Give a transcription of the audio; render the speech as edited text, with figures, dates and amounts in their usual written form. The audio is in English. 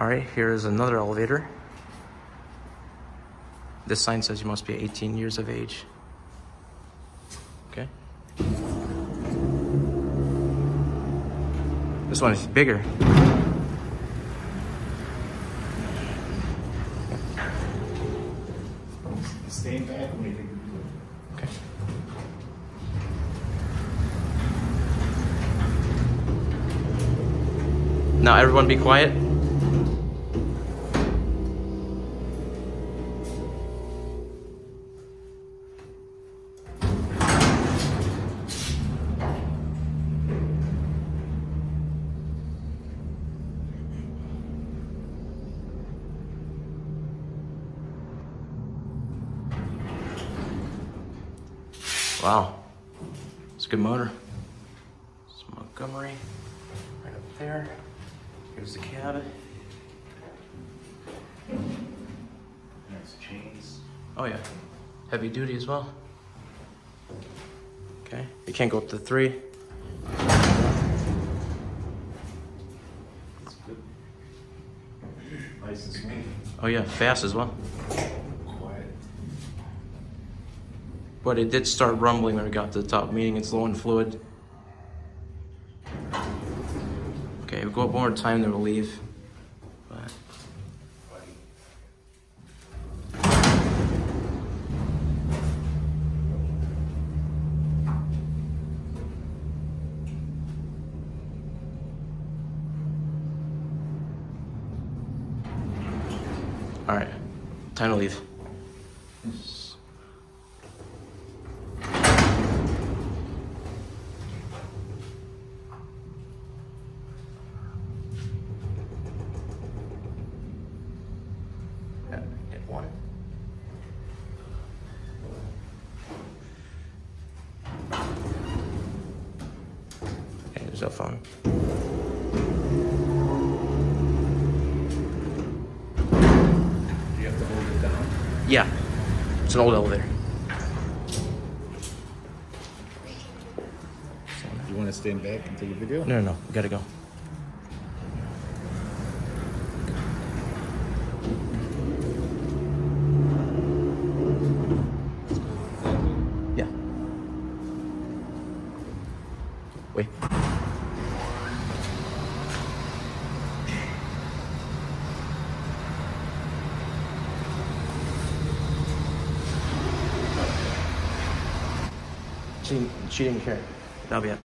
All right, here is another elevator. This sign says you must be 18 years of age. Okay. This one is bigger. Stand back when you think you do it. Okay. Now everyone be quiet. Wow, it's a good motor. It's Montgomery, right up there. Here's the cab. Nice chains. Oh yeah, heavy duty as well. Okay, you can't go up to 3. It's good. Nice and smooth. Oh yeah, fast as well. Quiet. But it did start rumbling when we got to the top, meaning it's low in fluid. Okay, we'll go up one more time, then we'll leave. But... All right, time to leave. Hit 1. Okay, there's no phone. Do you have to hold it down? Yeah, it's an old elevator. Do you want to stand back and take a video? No, we gotta go. Yeah. Wait. She didn't care. That'll be it.